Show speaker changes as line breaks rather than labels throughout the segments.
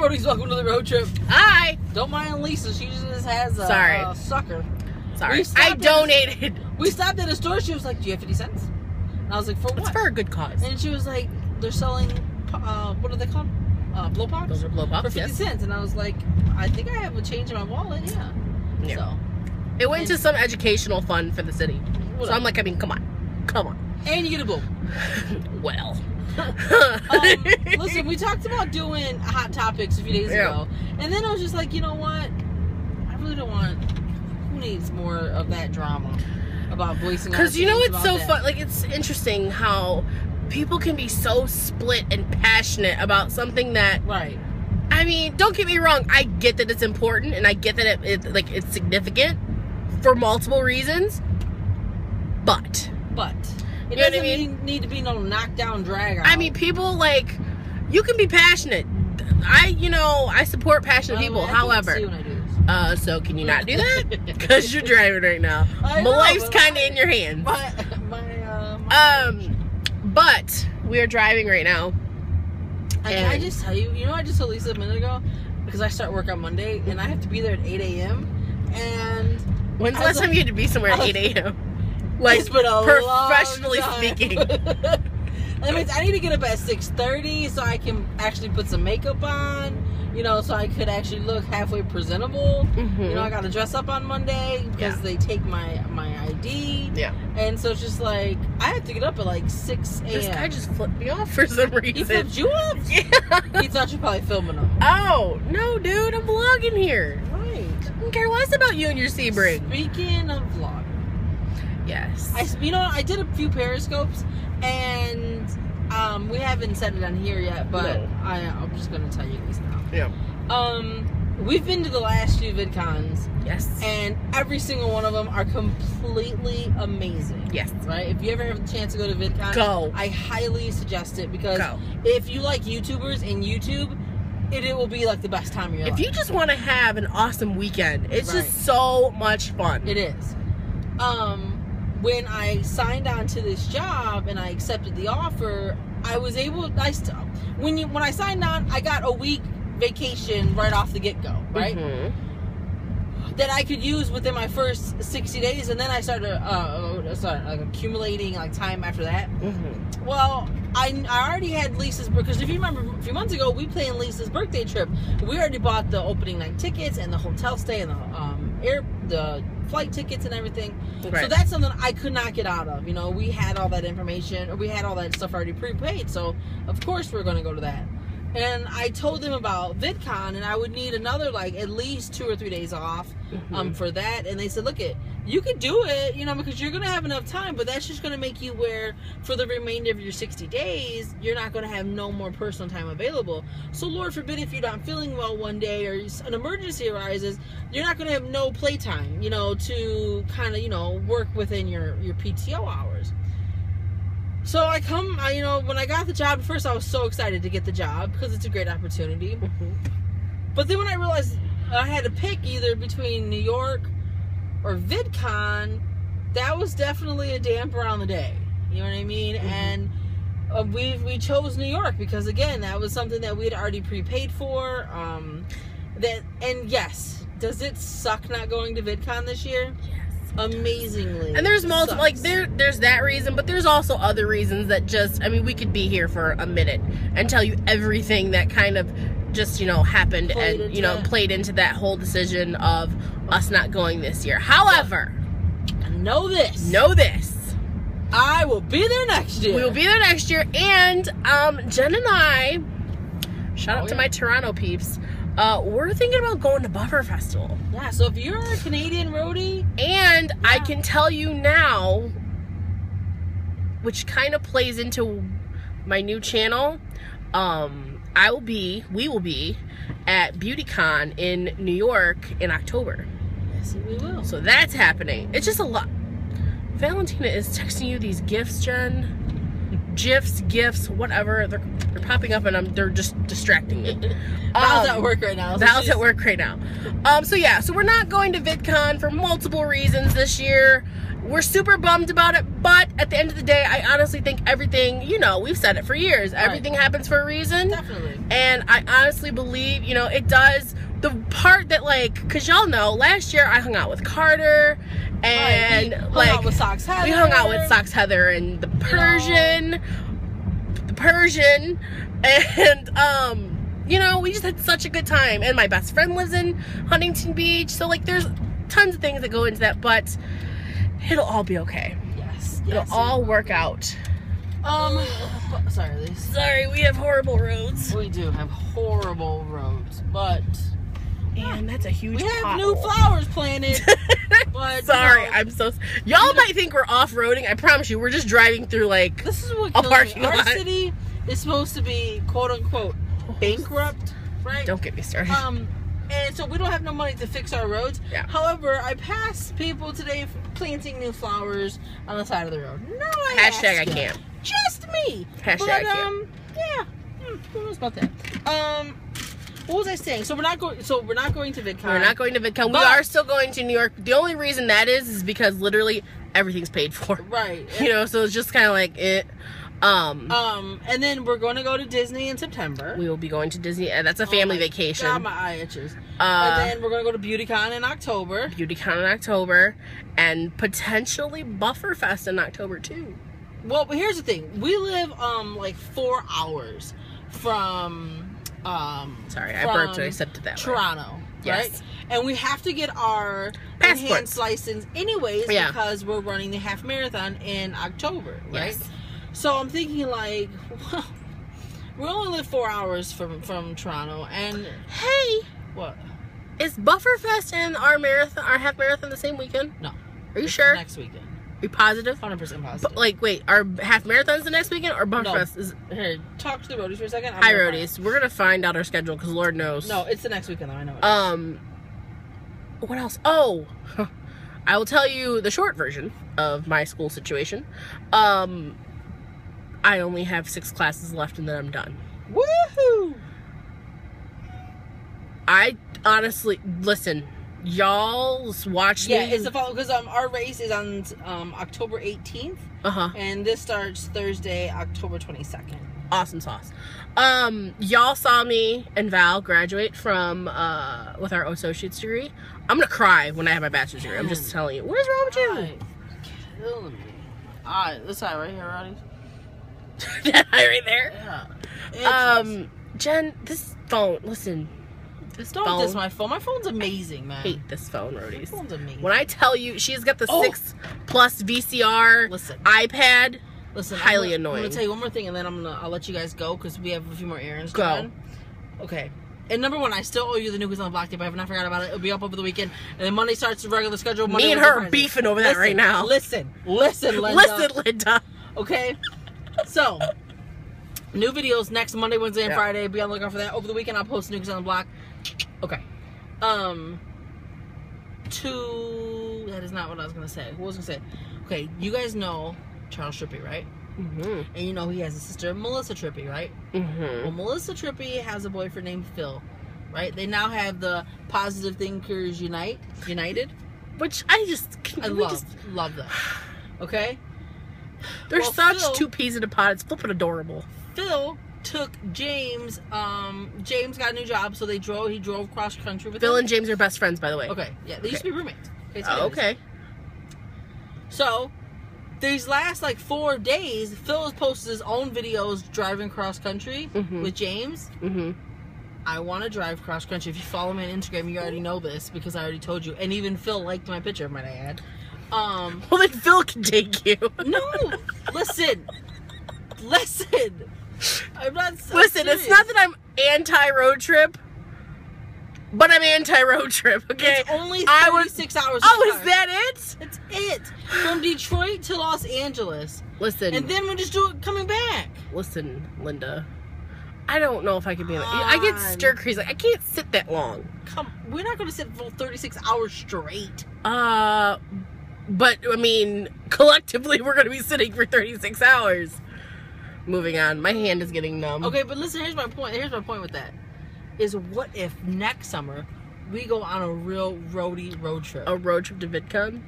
Roadies, welcome to the road trip.
Hi.
Don't mind Lisa, she just has
Sorry.
a sucker.
Sorry. I donated.
We stopped at a store, she was like, do you have 50 cents? And I was like, for what?
It's for a good cause.
And she was like, they're selling, what are they called? Blow pops?
Those are blow pops,
for 50 cents. And I was like, I think I have a change in my wallet, yeah. So.
It went to some educational fund for the city.
Whatever.
So I'm like, I mean, come on.
And you get a boom.
Well.
Listen, we talked about doing Hot Topics a few days ago. And then I was just like, you know what? I really don't want... Who needs more of that drama about voicing?
Because you know it's so fun. Like, it's interesting how people can be so split and passionate about something that...
Right.
I mean, don't get me wrong. I get that it's important, and I get that it's significant for multiple reasons. But
it doesn't need to be no knockdown drag out.
I mean, people, like, you can be passionate. I support passionate people. However, so can you not do that? Because you're driving right now. My life's kind of in your hands. But we are driving right now.
Can I just tell you? You know, I just told Lisa a minute ago because I start work on Monday and I have to be there at 8 a.m. And
when's the last time you had to be somewhere at 8 a.m.? Like, professionally speaking.
That means I need to get up at 6:30 so I can actually put some makeup on, so I could actually look halfway presentable. Mm-hmm. I got to dress up on Monday because they take my ID. Yeah. And so it's just like, I have to get up at like 6 a.m.
This guy just flipped me off for some reason.
He flipped you off?
Yeah.
He thought you were probably filming him.
Oh, no, dude. I'm vlogging here.
Right.
I don't care less about you and your Sebring.
Speaking of vlogging.
Yes.
I did a few Periscopes, and we haven't said it on here yet, but no. I'm just going to tell you this now.
Yeah.
We've been to the last few VidCons.
Yes.
And every single one of them are completely amazing.
Yes.
Right? If you ever have the chance to go to VidCon,
go.
I highly suggest it, because if you like YouTubers and YouTube, it will be like the best time of your life.
If you just want to have an awesome weekend, it's just so much fun.
It is. When I signed on to this job and I accepted the offer, I was able. When I signed on, I got a week vacation right off the get-go, right? Mm-hmm. That I could use within my first 60 days, and then I started accumulating time after that. Mm-hmm. Well, I already had Lisa's, because if you remember a few months ago, we planned Lisa's birthday trip. We already bought the opening night tickets and the hotel stay and the flight tickets and everything. Right. So that's something I could not get out of. We had all that information, or we had all that stuff already prepaid. So of course we're going to go to that. And I told them about VidCon, and I would need another at least 2 or 3 days off for that. And they said, look, you could do it, because you're going to have enough time, but that's just going to make you where for the remainder of your 60 days, you're not going to have no more personal time available. So Lord forbid, if you're not feeling well one day or an emergency arises, you're not going to have no playtime, to kind of, work within your PTO hours. So when I got the job, at first I was so excited to get the job because it's a great opportunity. Mm-hmm. But then when I realized I had to pick either between New York or VidCon, that was definitely a damper on the day. You know what I mean? Mm-hmm. And we chose New York because, again, that was something that we had already prepaid for. And yes, does it suck not going to VidCon this year? Amazingly. And there's multiple,
there's that reason, but there's also other reasons that we could be here for a minute and tell you everything that kind of just, happened played into that whole decision of us not going this year. However,
know this. I will be there next year.
We will be there next year, and Jen and I, shout out to my Toronto peeps, we're thinking about going to Buffer Festival.
Yeah, so if you're a Canadian roadie... And
I can tell you now, which kind of plays into my new channel, we will be at BeautyCon in New York in October.
Yes, we will.
So that's happening. It's just a lot. Valentina is texting you these gifts, Jen. GIFs, whatever. They're popping up, and they're just distracting me.
Val's at work right now.
So we're not going to VidCon for multiple reasons this year. we're super bummed about it, but at the end of the day, I honestly think everything, you know, we've said it for years, everything happens for a reason.
Definitely.
And I honestly believe, you know, it does. The part that, like, because y'all know, last year I hung out with Carter, and
we hung
like
out with Socks Heather.
we hung out with Socks Heather and the Persian, and you know, we just had such a good time. And my best friend lives in Huntington Beach, so like there's tons of things that go into that, but it'll all be okay.
Yes.
It'll all work out.
Sorry, Lisa.
Sorry, we have horrible roads.
We do have horrible roads, but
and that's a huge
we have
pothole.
new flowers planted. But
sorry, I'm so. Y'all might think we're off-roading. I promise you, we're just driving through like
this is what
a parking
Our
lot.
city is supposed to be quote unquote bankrupt, right?
Don't get me started.
And so we don't have no money to fix our roads.
Yeah.
However, I passed people today planting new flowers on the side of the road. No,
Hashtag I can't.
Just me.
Hashtag I can't.
Yeah. Who knows about that? What was I saying? So we're not going. So we're not going to VidCon.
We're not going to VidCon. We
But-
are still going to New York. The only reason that is because literally everything's paid for.
Right.
You know, so it's just kind of like it.
And then we're going to go to Disney in September.
We will be going to Disney. That's a family vacation.
God, my eye itches. And then we're going to go to BeautyCon in October.
BeautyCon in October, and potentially Bufferfest in October too.
Well, but here's the thing. We live like 4 hours from
Sorry, I burped when I said it that way.
Toronto.
Yes.
Right? And we have to get our
Passports.
enhanced license anyways
Yeah.
because we're running the half marathon in October, right?
Yes.
So I'm thinking like, well, we only live 4 hours from Toronto, and
Hey,
what?
is Bufferfest and our half marathon the same weekend?
No.
Are you
It's
sure?
Next weekend.
Are you positive?
100% positive.
But, like, wait, our half marathon's the next weekend, or Bufferfest is?
Here, talk to the roadies for a second.
Hi, roadies. We're gonna find out our schedule because Lord knows.
No, it's the next weekend though. I know.
What else? Oh, I will tell you the short version of my school situation. I only have 6 classes left, and then I'm done.
Woohoo!
I honestly listen. Y'all watch me.
Yeah, it's the fall because our race is on October 18th, and this starts Thursday, October 22nd.
Awesome sauce. Y'all saw me and Val graduate from with our associate's degree. I'm gonna cry when I have my bachelor's degree. I'm just telling you. What is wrong with you?
Killing me. Alright, this side right here, Roddy.
That eye right there.
Yeah.
Jen, this phone. Listen, this
Don't
phone.
diss my phone. My phone's amazing, man.
I hate this phone, Roadies.
My phone's amazing.
When I tell you, she's got the 6 plus VCR iPad.
Listen,
highly
I'm
annoying.
gonna tell you one more thing, and then I'll let you guys go because we have a few more errands to
Go.
run. Okay. And number one, I still owe you the New Kids on the Block tape. I have not forgot about it. It'll be up over the weekend, and then Monday starts the regular schedule. Monday,
Me and
Wednesday,
her are
Friday.
beefing over that right now.
Listen, Linda.
Listen, Linda.
Okay. So, new videos next Monday, Wednesday, and
Yeah.
Friday. Be on the lookout for that. Over the weekend, I'll post New Kids on the Block. Okay. That is not what I was gonna say. What was I gonna say? Okay, you guys know Charles Trippy, right?
Mm-hmm.
And you know he has a sister, Melissa Trippy, right?
Mm-hmm.
Well, Melissa Trippy has a boyfriend named Phil, right? They now have the Positive Thinkers United.
Which I just
Love that. Okay?
They're
Well,
such
Phil-
2 peas in a pod. It's flipping adorable.
Phil took James. James got a new job, so he drove cross country with
Phil
him.
and James are best friends, by the way.
Okay, yeah, they used to be roommates.
Oh, okay.
So, these last like 4 days, Phil has posted his own videos driving cross country with James.
Mm-hmm.
I want to drive cross country. If you follow me on Instagram, you already know this because I already told you. And even Phil liked my picture, might I add.
Well, then Phil can take you.
No, listen. I'm not.
Listen, it's not that I'm anti-road trip, but I'm anti-road trip, okay?
It's only 36 hours.
Oh, is that it?
That's it. From Detroit to Los Angeles.
Listen.
And then we'll just do it coming back.
Listen, Linda. I don't know if I can be in I get stir crazy. I can't sit that long.
We're not going to sit for 36 hours straight.
But, I mean, collectively, we're going to be sitting for 36 hours. Moving on. My hand is getting numb.
Okay, but listen, here's my point. Here's my point with that. Is what if next summer we go on a real roadie road trip?
A road trip to VidCon?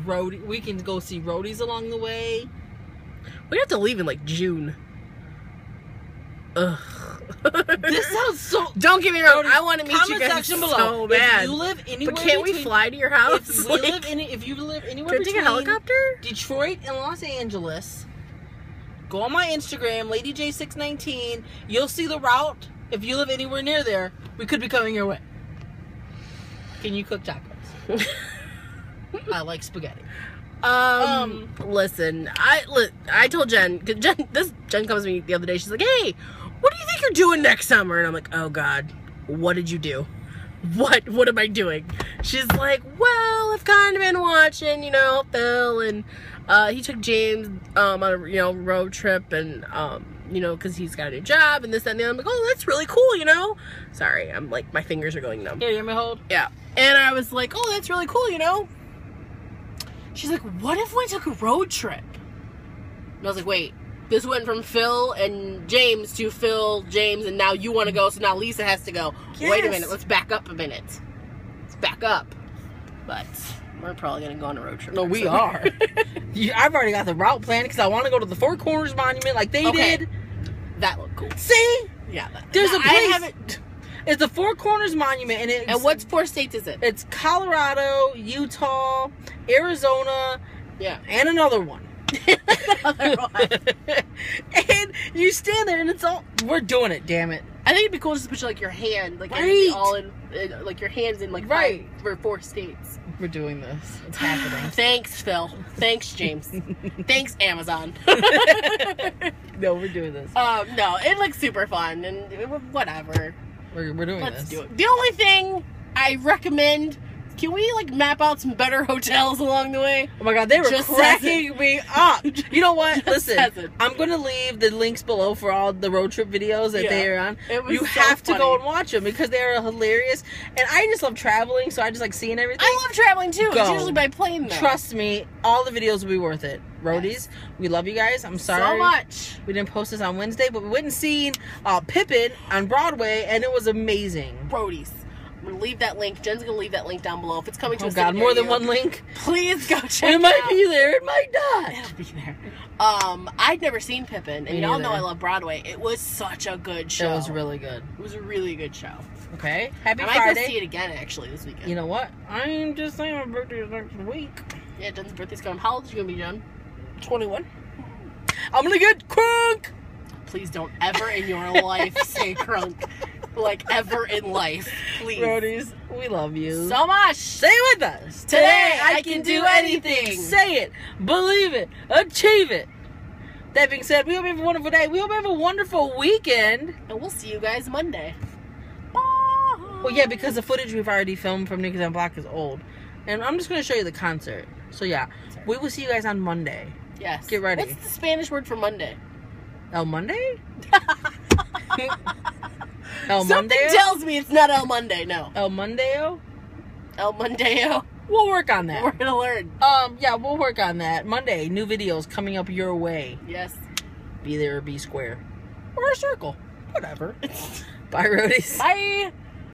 We can go see Roadies along the way.
We have to leave in like June. Ugh.
This sounds so.
Don't get me wrong. I want to meet you guys
section below.
so bad.
If you live anywhere,
but can't we fly to your house?
If you live anywhere
can I take a helicopter?
Detroit and Los Angeles, go on my Instagram, LadyJ619. You'll see the route. If you live anywhere near there, we could be coming your way. Can you cook tacos? I like spaghetti.
Listen, I told Jen comes to me the other day. She's like, "Hey, what do you think you're doing next summer?" And I'm like, "Oh God, what did you do? What am I doing?" She's like, "Well, I've kind of been watching, Phil, and he took James on a road trip, and because he's got a new job and this, that, and the other." I'm like, "Oh, that's really cool, Sorry, I'm like, my fingers are going numb.
Here, you want me to hold?
Yeah. And I was like, "Oh, that's really cool, She's like, "What if we took a road trip?" And I was like, "Wait, this went from Phil and James to Phil, James, and now you want to go, so now Lisa has to go. Yes. Wait a minute, let's back up a minute. Let's back up." But we're probably going to go on a road trip.
No, we are. I've already got the route planned because I want to go to the Four Corners Monument like they did.
That looked cool.
See?
Yeah.
There's a place. It's the Four Corners Monument, and
what 4 states is it?
It's Colorado, Utah, Arizona, and another one. And you stand there, and it's all, we're doing it. Damn it!
I think it'd be cool just to put like your hand, like all in, like your hands in like 4 states.
We're doing this. It's happening.
Thanks, Phil. Thanks, James. Thanks, Amazon.
No, we're doing this.
No, it looks super fun, and whatever.
We're doing this.
Let's do it. The only thing I recommend, can we like map out some better hotels along the way?
Oh my God, they were cracking me up. You know what? Listen, I'm going to leave the links below for all the road trip videos that they are on. You have to go and watch them because they are hilarious. And I just love traveling, so I just like seeing everything.
I love traveling too. It's usually by plane though.
Trust me, all the videos will be worth it. Roadies, we love you guys. I'm sorry
so much.
We didn't post this on Wednesday, but we went and seen Pippin on Broadway, and it was amazing.
Roadies. I'm going to leave that link. Jen's going to leave that link down below. If it's coming to us.
Oh God, more than one link?
Please go check it out.
It might be there. It might not.
It'll be there. I'd never seen Pippin, and y'all know I love Broadway. It was such a good show.
It was really good.
It was a really good show.
Okay. Happy Friday.
I might go see it again, actually, this weekend.
You know what? I'm just saying my birthday is next week.
Yeah, Jen's birthday's coming. How old is you going to be, Jen?
21. I'm going to get crunk.
Please don't ever in your life say crunk. Like, ever in life. Please.
Roadies, we love you
so much.
Say it with us. Today I can do anything. Say it. Believe it. Achieve it. That being said, we hope you have a wonderful day. We hope you have a wonderful weekend.
And we'll see you guys Monday.
Bye. Well, yeah, because the footage we've already filmed from Nick's on Block is old. And I'm just going to show you the concert. So, yeah. We will see you guys on Monday.
Yes.
Get ready.
What's the Spanish word for Monday?
El Monday? El
Something
Mondeo?
tells me it's not El Monday, no.
El Mondeo?
El Mondeo.
We'll work on that.
We're gonna learn.
Yeah, we'll work on that. Monday, new videos coming up your way.
Yes.
Be there or be square. Or a circle. Whatever. Bye, Roadies.
Bye.